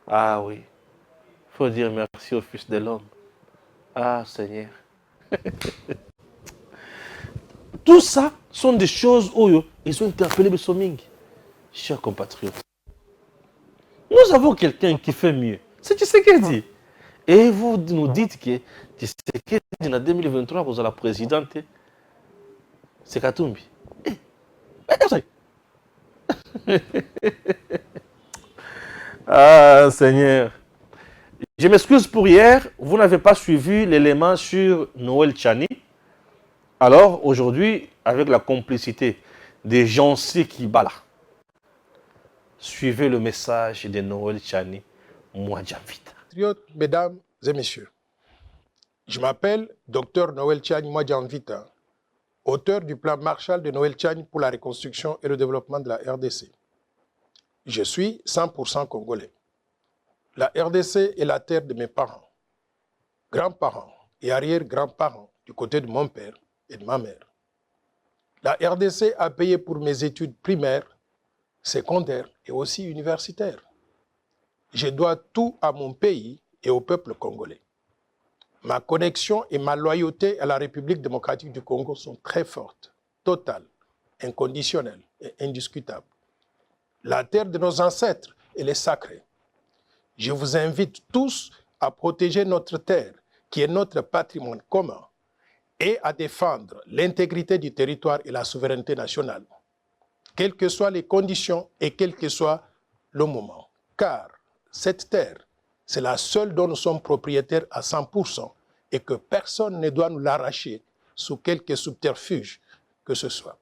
Ah oui. Il faut dire merci au Fils de l'homme. Ah Seigneur. Tout ça sont des choses où ils ont interpellé Besoming. Chers compatriotes, nous avons quelqu'un qui fait mieux. C'est Tshisekedi. Et vous nous dites que Tshisekedi en 2023, vous êtes la présidente. C'est Katumbi. Ah Seigneur. Je m'excuse pour hier, vous n'avez pas suivi l'élément sur Noël Tchani. Alors aujourd'hui, avec la complicité des gens qui bala, suivez le message de Noël Tchani, moi j'invite. Mesdames et messieurs, je m'appelle Dr Noël Tchani Mwadjanvita, auteur du plan Marshall de Noël Tchani pour la reconstruction et le développement de la RDC. Je suis 100% congolais. La RDC est la terre de mes parents, grands-parents et arrière-grands-parents du côté de mon père et de ma mère. La RDC a payé pour mes études primaires, secondaires et aussi universitaires. Je dois tout à mon pays et au peuple congolais. Ma connexion et ma loyauté à la République démocratique du Congo sont très fortes, totales, inconditionnelles et indiscutables. La terre de nos ancêtres, elle est sacrée. Je vous invite tous à protéger notre terre, qui est notre patrimoine commun, et à défendre l'intégrité du territoire et la souveraineté nationale, quelles que soient les conditions et quel que soit le moment. Car cette terre, c'est la seule dont nous sommes propriétaires à 100% et que personne ne doit nous l'arracher sous quelque subterfuge que ce soit.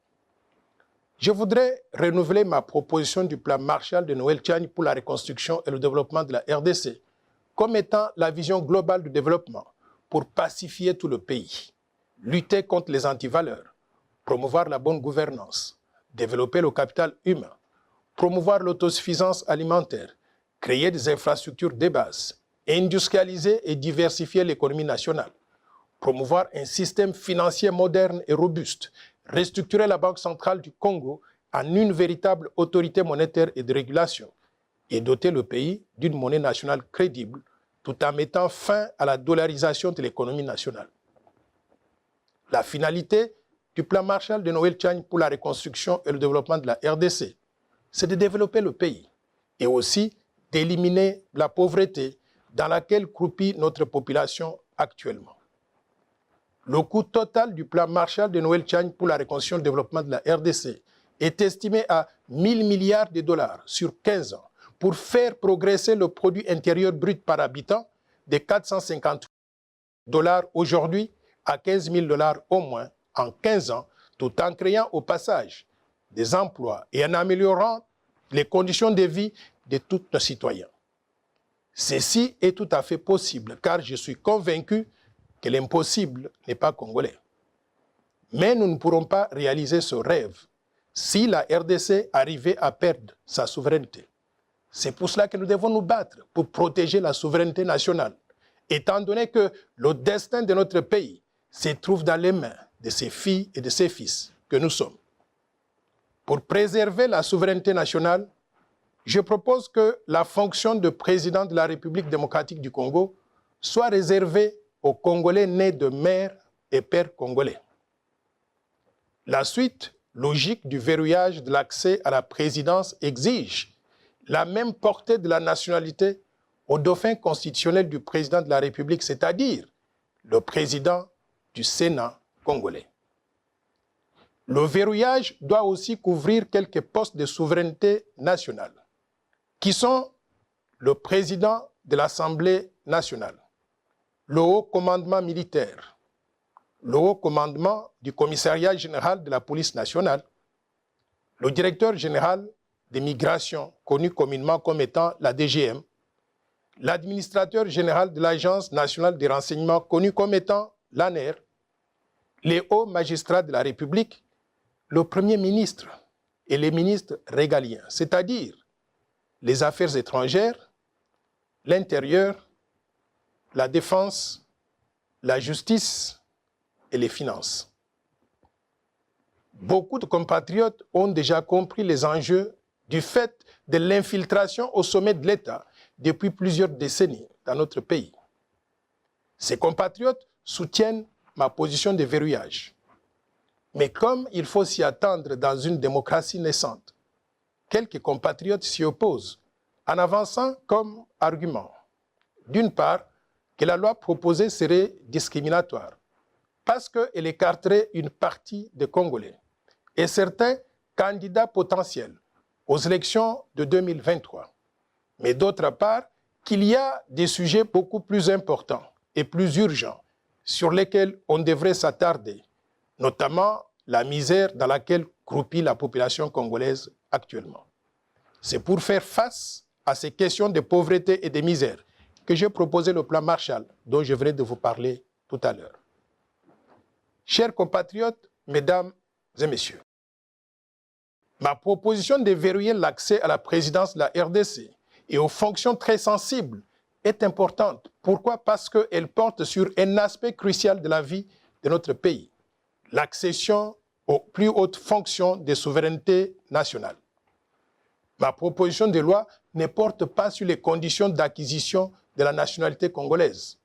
Je voudrais renouveler ma proposition du plan Marshall de Noël Tchani pour la reconstruction et le développement de la RDC comme étant la vision globale du développement pour pacifier tout le pays, lutter contre les antivaleurs, promouvoir la bonne gouvernance, développer le capital humain, promouvoir l'autosuffisance alimentaire, créer des infrastructures de base, industrialiser et diversifier l'économie nationale, promouvoir un système financier moderne et robuste, restructurer la Banque centrale du Congo en une véritable autorité monétaire et de régulation et doter le pays d'une monnaie nationale crédible tout en mettant fin à la dollarisation de l'économie nationale. La finalité du plan Marshall de Noël Tchani pour la reconstruction et le développement de la RDC, c'est de développer le pays et aussi d'éliminer la pauvreté dans laquelle croupit notre population actuellement. Le coût total du plan Marshall de Noël Tchani pour la reconstruction et le développement de la RDC est estimé à 1 000 milliards de dollars sur 15 ans pour faire progresser le produit intérieur brut par habitant de 450 dollars aujourd'hui à 15 000 dollars au moins en 15 ans, tout en créant au passage des emplois et en améliorant les conditions de vie de tous nos citoyens. Ceci est tout à fait possible car je suis convaincu que l'impossible n'est pas congolais. Mais nous ne pourrons pas réaliser ce rêve si la RDC arrivait à perdre sa souveraineté. C'est pour cela que nous devons nous battre pour protéger la souveraineté nationale, étant donné que le destin de notre pays se trouve dans les mains de ses filles et de ses fils que nous sommes. Pour préserver la souveraineté nationale, je propose que la fonction de président de la République démocratique du Congo soit réservée aux Congolais nés de mère et père congolais. La suite logique du verrouillage de l'accès à la présidence exige la même portée de la nationalité au dauphin constitutionnel du président de la République, c'est-à-dire le président du Sénat congolais. Le verrouillage doit aussi couvrir quelques postes de souveraineté nationale, qui sont le président de l'Assemblée nationale, le haut commandement militaire, le haut commandement du commissariat général de la police nationale, le directeur général des migrations, connu communément comme étant la DGM, l'administrateur général de l'Agence nationale des renseignements, connu comme étant l'ANER, les hauts magistrats de la République, le Premier ministre et les ministres régaliens, c'est-à-dire les affaires étrangères, l'intérieur, la défense, la justice et les finances. Beaucoup de compatriotes ont déjà compris les enjeux du fait de l'infiltration au sommet de l'État depuis plusieurs décennies dans notre pays. Ces compatriotes soutiennent ma position de verrouillage. Mais comme il faut s'y attendre dans une démocratie naissante, quelques compatriotes s'y opposent en avançant comme argument, d'une part, que la loi proposée serait discriminatoire parce qu'elle écarterait une partie des Congolais et certains candidats potentiels aux élections de 2023. Mais d'autre part, qu'il y a des sujets beaucoup plus importants et plus urgents sur lesquels on devrait s'attarder, notamment la misère dans laquelle croupit la population congolaise actuellement. C'est pour faire face à ces questions de pauvreté et de misère que j'ai proposé le plan Marshall, dont je venais de vous parler tout à l'heure. Chers compatriotes, mesdames et messieurs, ma proposition de verrouiller l'accès à la présidence de la RDC et aux fonctions très sensibles est importante. Pourquoi? Parce qu'elle porte sur un aspect crucial de la vie de notre pays, l'accession aux plus hautes fonctions de souveraineté nationale. Ma proposition de loi ne porte pas sur les conditions d'acquisition de la nationalité congolaise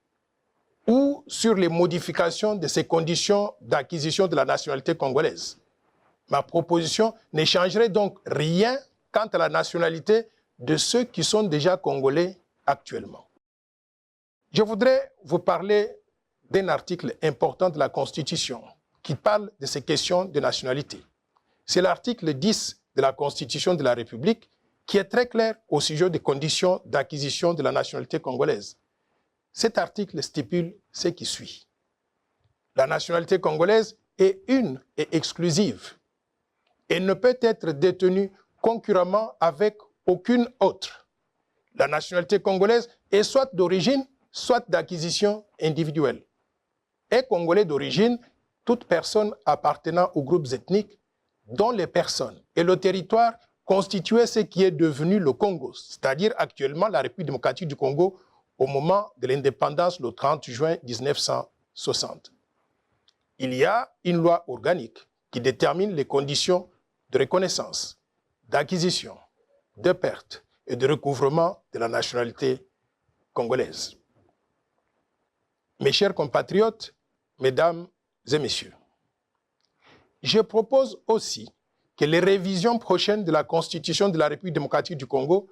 ou sur les modifications de ces conditions d'acquisition de la nationalité congolaise. Ma proposition ne changerait donc rien quant à la nationalité de ceux qui sont déjà congolais actuellement. Je voudrais vous parler d'un article important de la Constitution qui parle de ces questions de nationalité. C'est l'article 10 de la Constitution de la République qui est très clair au sujet des conditions d'acquisition de la nationalité congolaise. Cet article stipule ce qui suit. La nationalité congolaise est une et exclusive. Elle ne peut être détenue concurremment avec aucune autre. La nationalité congolaise est soit d'origine, soit d'acquisition individuelle. Est congolais d'origine toute personne appartenant aux groupes ethniques dont les personnes et le territoire constituaient ce qui est devenu le Congo, c'est-à-dire actuellement la République démocratique du Congo au moment de l'indépendance le 30 juin 1960. Il y a une loi organique qui détermine les conditions de reconnaissance, d'acquisition, de perte et de recouvrement de la nationalité congolaise. Mes chers compatriotes, mesdames et messieurs, je propose aussi que les révisions prochaines de la Constitution de la République démocratique du Congo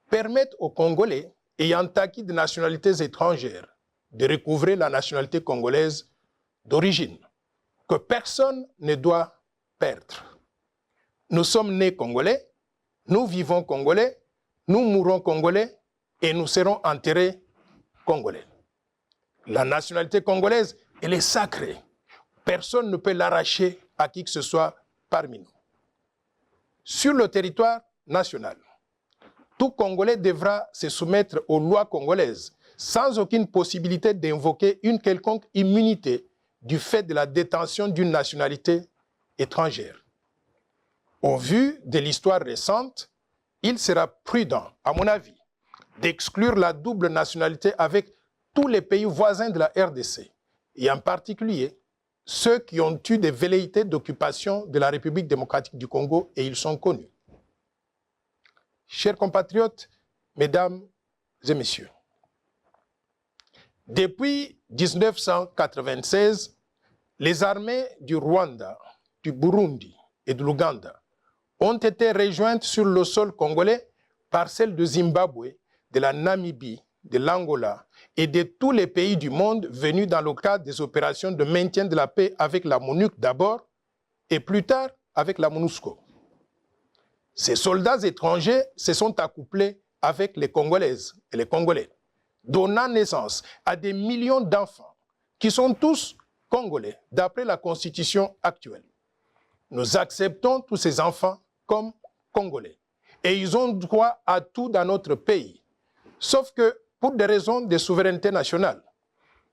permettent aux Congolais ayant acquis des nationalités étrangères de recouvrer la nationalité congolaise d'origine, que personne ne doit perdre. Nous sommes nés Congolais, nous vivons Congolais, nous mourrons Congolais et nous serons enterrés Congolais. La nationalité congolaise, elle est sacrée. Personne ne peut l'arracher à qui que ce soit parmi nous. Sur le territoire national, tout Congolais devra se soumettre aux lois congolaises sans aucune possibilité d'invoquer une quelconque immunité du fait de la détention d'une nationalité étrangère. Au vu de l'histoire récente, il sera prudent, à mon avis, d'exclure la double nationalité avec tous les pays voisins de la RDC, et en particulier ceux qui ont eu des velléités d'occupation de la République démocratique du Congo, et ils sont connus. Chers compatriotes, mesdames et messieurs, depuis 1996, les armées du Rwanda, du Burundi et de l'Ouganda ont été rejointes sur le sol congolais par celles de Zimbabwe, de la Namibie, de l'Angola et de tous les pays du monde venus dans le cadre des opérations de maintien de la paix avec la MONUC d'abord et plus tard avec la MONUSCO. Ces soldats étrangers se sont accouplés avec les Congolaises et les Congolais, donnant naissance à des millions d'enfants qui sont tous Congolais d'après la Constitution actuelle. Nous acceptons tous ces enfants comme Congolais et ils ont droit à tout dans notre pays. Sauf que pour des raisons de souveraineté nationale,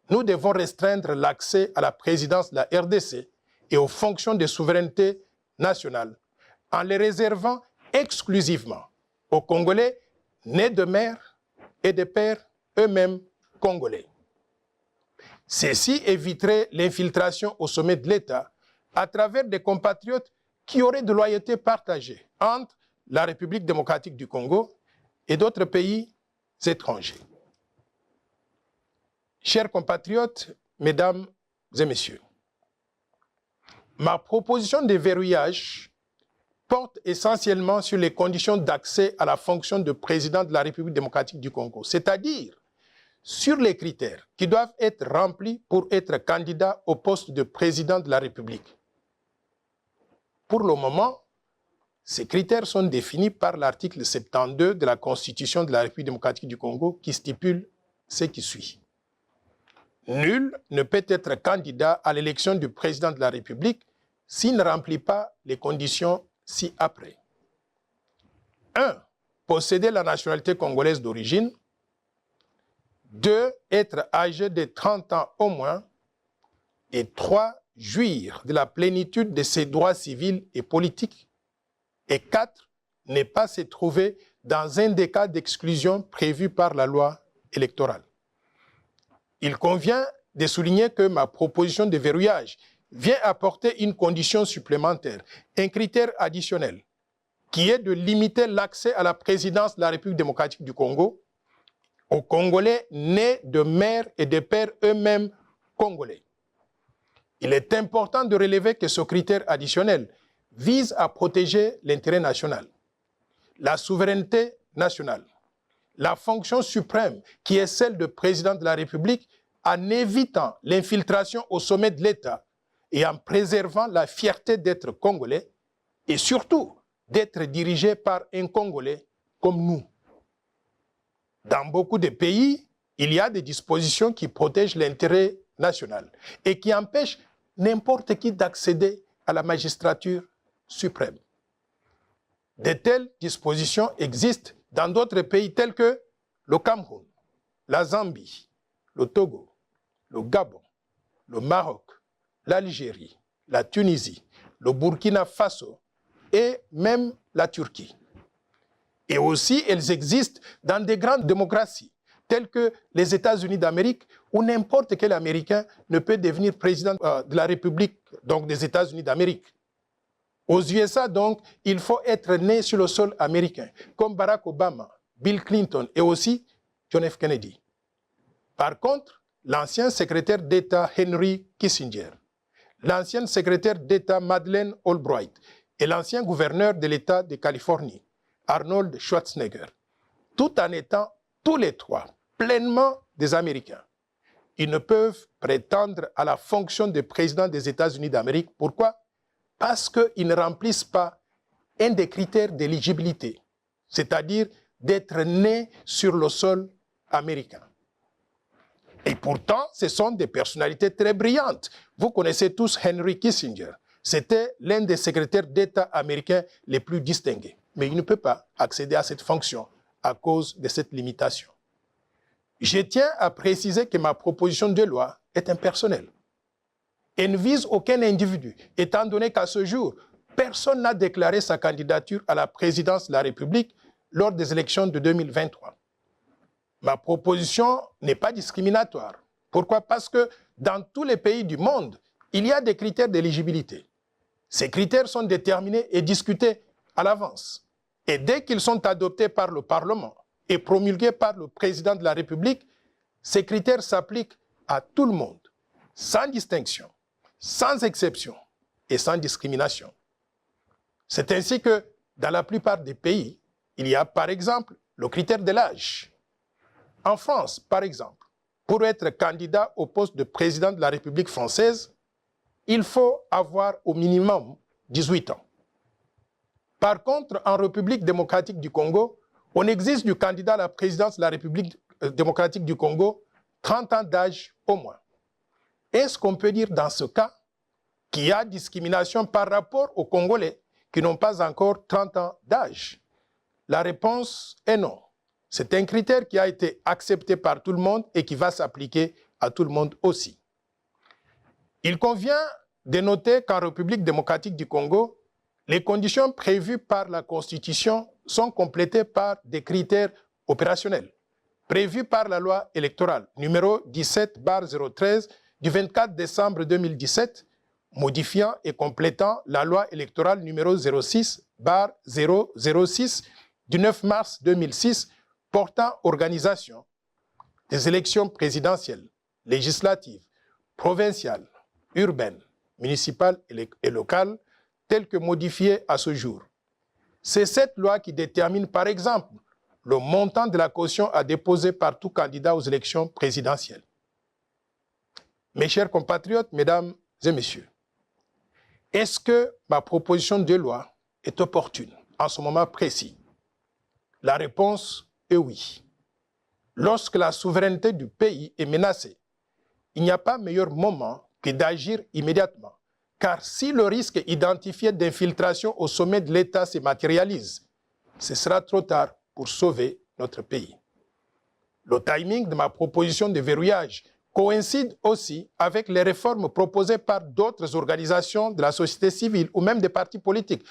nous devons restreindre l'accès à la présidence de la RDC et aux fonctions de souveraineté nationale en les réservant exclusivement aux Congolais nés de mères et de pères eux-mêmes congolais. Ceci éviterait l'infiltration au sommet de l'État à travers des compatriotes qui auraient de loyauté partagée entre la République démocratique du Congo et d'autres pays étrangers. Chers compatriotes, mesdames et messieurs, ma proposition de verrouillage porte essentiellement sur les conditions d'accès à la fonction de président de la République démocratique du Congo, c'est-à-dire sur les critères qui doivent être remplis pour être candidat au poste de président de la République. Pour le moment, ces critères sont définis par l'article 72 de la Constitution de la République démocratique du Congo qui stipule ce qui suit. Nul ne peut être candidat à l'élection du président de la République s'il ne remplit pas les conditions ci-après. 1. Posséder la nationalité congolaise d'origine. 2. Être âgé de 30 ans au moins. Et 3. Jouir de la plénitude de ses droits civils et politiques. Et 4. Ne pas se trouver dans un des cas d'exclusion prévus par la loi électorale. Il convient de souligner que ma proposition de verrouillage vient apporter une condition supplémentaire, un critère additionnel, qui est de limiter l'accès à la présidence de la République démocratique du Congo aux Congolais nés de mères et de pères eux-mêmes congolais. Il est important de relever que ce critère additionnel vise à protéger l'intérêt national, la souveraineté nationale, la fonction suprême qui est celle de président de la République en évitant l'infiltration au sommet de l'État et en préservant la fierté d'être congolais et surtout d'être dirigé par un Congolais comme nous. Dans beaucoup de pays, il y a des dispositions qui protègent l'intérêt national et qui empêchent n'importe qui d'accéder à la magistrature suprême. De telles dispositions existent dans d'autres pays tels que le Cameroun, la Zambie, le Togo, le Gabon, le Maroc, l'Algérie, la Tunisie, le Burkina Faso et même la Turquie. Et aussi, elles existent dans des grandes démocraties telles que les États-Unis d'Amérique, où n'importe quel Américain ne peut devenir président de la République, donc des États-Unis d'Amérique. Aux USA, donc, il faut être né sur le sol américain, comme Barack Obama, Bill Clinton et aussi John F. Kennedy. Par contre, l'ancien secrétaire d'État Henry Kissinger, l'ancienne secrétaire d'État Madeleine Albright et l'ancien gouverneur de l'État de Californie, Arnold Schwarzenegger, tout en étant tous les trois pleinement des Américains, ils ne peuvent prétendre à la fonction de président des États-Unis d'Amérique. Pourquoi? Parce qu'ils ne remplissent pas un des critères d'éligibilité, c'est-à-dire d'être nés sur le sol américain. Et pourtant, ce sont des personnalités très brillantes. Vous connaissez tous Henry Kissinger. C'était l'un des secrétaires d'État américains les plus distingués. Mais il ne peut pas accéder à cette fonction à cause de cette limitation. Je tiens à préciser que ma proposition de loi est impersonnelle. Elle ne vise aucun individu, étant donné qu'à ce jour, personne n'a déclaré sa candidature à la présidence de la République lors des élections de 2023. Ma proposition n'est pas discriminatoire. Pourquoi? Parce que dans tous les pays du monde, il y a des critères d'éligibilité. Ces critères sont déterminés et discutés à l'avance. Et dès qu'ils sont adoptés par le Parlement et promulgués par le président de la République, ces critères s'appliquent à tout le monde, sans distinction, sans exception et sans discrimination. C'est ainsi que, dans la plupart des pays, il y a par exemple le critère de l'âge. En France, par exemple, pour être candidat au poste de président de la République française, il faut avoir au minimum 18 ans. Par contre, en République démocratique du Congo, on exige du candidat à la présidence de la République démocratique du Congo 30 ans d'âge au moins. Est-ce qu'on peut dire dans ce cas qu'il y a discrimination par rapport aux Congolais qui n'ont pas encore 30 ans d'âge? La réponse est non. C'est un critère qui a été accepté par tout le monde et qui va s'appliquer à tout le monde aussi. Il convient de noter qu'en République démocratique du Congo, les conditions prévues par la Constitution sont complétées par des critères opérationnels prévus par la loi électorale numéro 17/013 du 24 décembre 2017 modifiant et complétant la loi électorale numéro 06/006 du 9 mars 2006 portant organisation des élections présidentielles, législatives, provinciales, urbaines, municipales et locales, telles que modifiées à ce jour. C'est cette loi qui détermine, par exemple, le montant de la caution à déposer par tout candidat aux élections présidentielles. Mes chers compatriotes, mesdames et messieurs, est-ce que ma proposition de loi est opportune en ce moment précis? La réponse est oui. Lorsque la souveraineté du pays est menacée, il n'y a pas meilleur moment que d'agir immédiatement. Car si le risque identifié d'infiltration au sommet de l'État se matérialise, ce sera trop tard pour sauver notre pays. Le timing de ma proposition de verrouillage coïncide aussi avec les réformes proposées par d'autres organisations de la société civile ou même des partis politiques,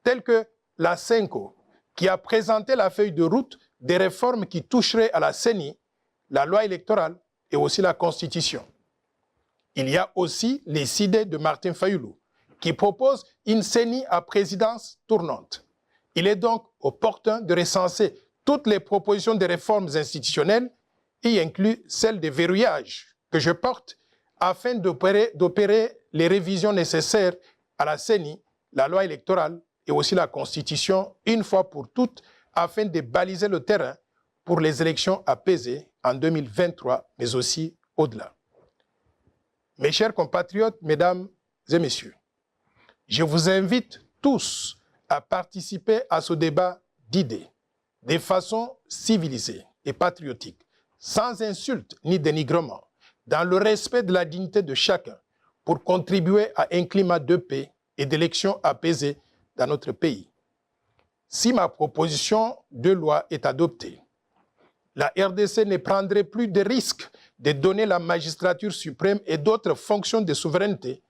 tels que la CENCO, qui a présenté la feuille de route des réformes qui toucheraient à la CENI, la loi électorale et aussi la Constitution. Il y a aussi les idées de Martin Fayoulou, qui propose une CENI à présidence tournante. Il est donc opportun de recenser toutes les propositions de réformes institutionnelles, y inclut celle de verrouillage que je porte, afin d'opérer les révisions nécessaires à la CENI, la loi électorale et aussi la Constitution, une fois pour toutes, afin de baliser le terrain pour les élections apaisées en 2023, mais aussi au-delà. Mes chers compatriotes, mesdames et messieurs, je vous invite tous à participer à ce débat d'idées de façon civilisée et patriotique, sans insulte ni dénigrement, dans le respect de la dignité de chacun, pour contribuer à un climat de paix et d'élections apaisées dans notre pays. Si ma proposition de loi est adoptée, la RDC ne prendrait plus de risque de donner la magistrature suprême et d'autres fonctions de souveraineté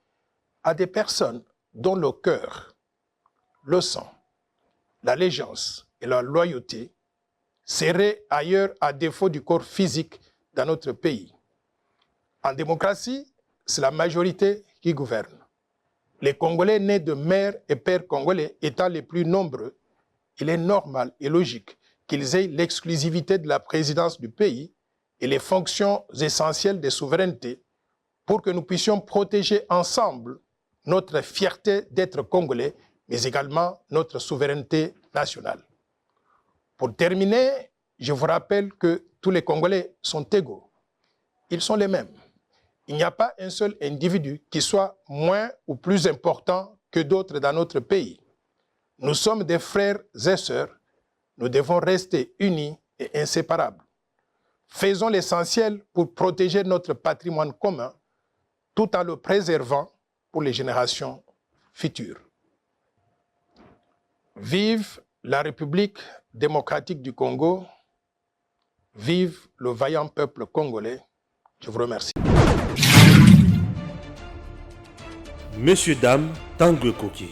à des personnes dont le cœur, le sang, l'allégeance et la loyauté seraient ailleurs à défaut du corps physique dans notre pays. En démocratie, c'est la majorité qui gouverne. Les Congolais nés de mères et pères congolais étant les plus nombreux, il est normal et logique qu'ils aient l'exclusivité de la présidence du pays et les fonctions essentielles de souveraineté pour que nous puissions protéger ensemble notre fierté d'être Congolais, mais également notre souveraineté nationale. Pour terminer, je vous rappelle que tous les Congolais sont égaux. Ils sont les mêmes. Il n'y a pas un seul individu qui soit moins ou plus important que d'autres dans notre pays. Nous sommes des frères et sœurs. Nous devons rester unis et inséparables. Faisons l'essentiel pour protéger notre patrimoine commun tout en le préservant pour les générations futures. Vive la République démocratique du Congo. Vive le vaillant peuple congolais. Je vous remercie. Messieurs, dames, Tanguy Koki.